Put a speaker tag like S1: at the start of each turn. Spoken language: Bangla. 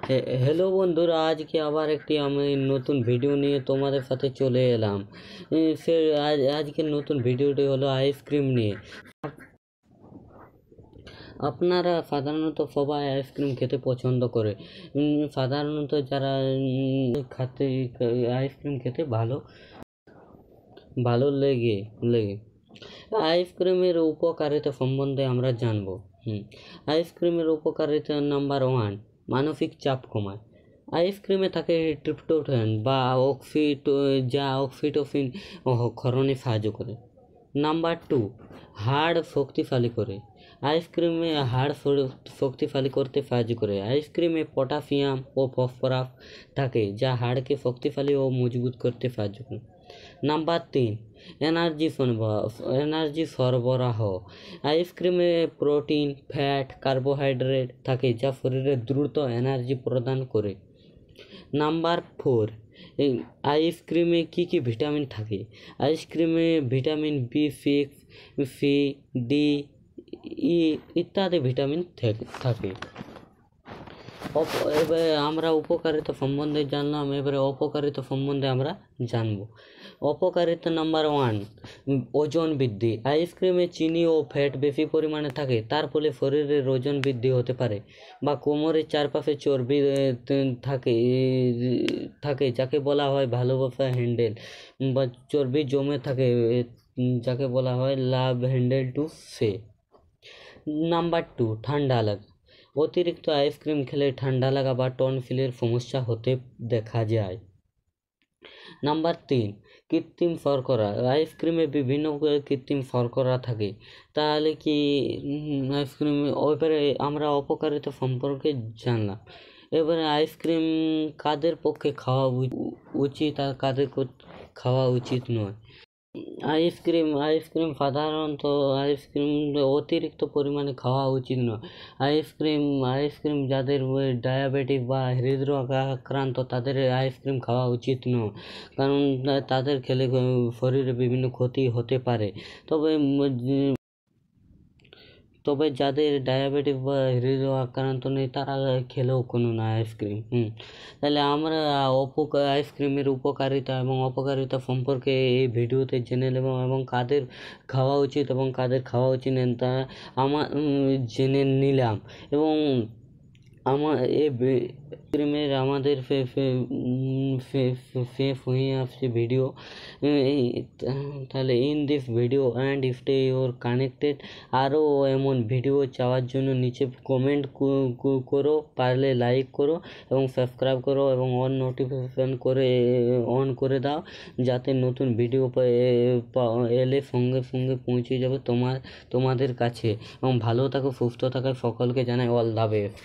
S1: হ্যালো বন্ধুরা, আজকে আবার একটি আমি নতুন ভিডিও নিয়ে তোমাদের সাথে চলে এলাম। আজকের নতুন ভিডিওটি হলো আইসক্রিম নিয়ে। আপনারা সাধারণত সবাই আইসক্রিম খেতে পছন্দ করে। সাধারণত যারা খেতে আইসক্রিম খেতে ভালো লেগে আইসক্রিমের উপকারিতা সম্বন্ধে আমরা জানবো। আইসক্রিমের উপকারিতা নাম্বার 1, মানসিক চাপ কমায়। আইসক্রিমে থাকে ট্রিপ্টোফ্যান বা অক্সিটোসিন ক্ষরণে সাহায্য করে। নাম্বার 2, হাড় শক্তিশালী করে। আইসক্রিমে হাড় শক্তিশালী করতে সাহায্য করে। আইসক্রিমে পটাশিয়াম ও ফসফরাস থাকে যা হাড়কে শক্তিশালী ও মজবুত করতে সাহায্য করে। নাম্বার 3, এনার্জি সরবরাহ। আইসক্রিমে প্রোটিন, ফ্যাট, কার্বোহাইড্রেট থাকে যা শরীরে দ্রুত এনার্জি প্রদান করে। নাম্বার 4, আইসক্রিমে কী ভিটামিন থাকে? আইসক্রিমে vitamin B6, C, D, E ইত্যাদি ভিটামিন থাকে। এবারে আমরা উপকারিতা সম্বন্ধে জানলাম, এবারে অপকারিতা সম্বন্ধে আমরা জানব। অপকারিতা নাম্বার 1, ওজন বৃদ্ধি। আইসক্রিমে চিনি ও ফ্যাট বেশি পরিমাণে থাকে, তার ফলে শরীরের ওজন বৃদ্ধি হতে পারে বা কোমরের চারপাশে চর্বি থাকে যাকে বলা হয় ভালোবাসা হ্যান্ডেল, বা চর্বি জমে থাকে যাকে বলা হয় লাভ হ্যান্ডেল টু সে। নাম্বার 2, ঠান্ডা লাগা। অতিরিক্ত আইসক্রিম খেলে ঠান্ডা লাগা বা টনসিলের সমস্যা হতে দেখা যায়। নাম্বার 3, কৃত্রিম শর্করা। আইসক্রিমে বিভিন্ন কৃত্রিম শর্করা থাকে, তাহলে কি আইসক্রিমে এবারে আমরা অপকারিতা সম্পর্কে জানলাম। এবারে আইসক্রিম কাদের পক্ষে খাওয়া উচিত আর কাদের খাওয়া উচিত নয়। আইসক্রিম সাধারণত অতিরিক্ত পরিমাণে খাওয়া উচিত নয়। আইসক্রিম যাদের ডায়াবেটিস বা হৃদরোগ আক্রান্ত তাদের আইসক্রিম খাওয়া উচিত নয়, কারণ তাদের খেলে শরীরে বিভিন্ন ক্ষতি হতে পারে। তবে যাদের ডায়াবেটিস বা হৃদরোগ আক্রান্ত নেই তারা খেলেও কোনো না আইসক্রিম। তাহলে আমরা আইসক্রিমের উপকারিতা এবং অপকারিতা সম্পর্কে এই ভিডিওতে জেনে নেব, এবং কাদের খাওয়া উচিত এবং কাদের খাওয়া উচিত নেই তা জেনে নিলাম। এবং আইসক্রিমের আমাদের শেষ হয়ে আসছে ভিডিও। তাহলে in this video and stay your connected. আরও এমন ভিডিও চাওয়ার জন্য নিচে কমেন্ট করো, পারলে লাইক করো এবং সাবস্ক্রাইব করো এবং নোটিফিকেশন অন করে দাও, যাতে নতুন ভিডিও এলে সঙ্গে পৌঁছে যাবে তোমাদের কাছে। এবং ভালো থাকো, সুস্থ থাকো, সকলকে জানাই অল দ্য বেস্ট।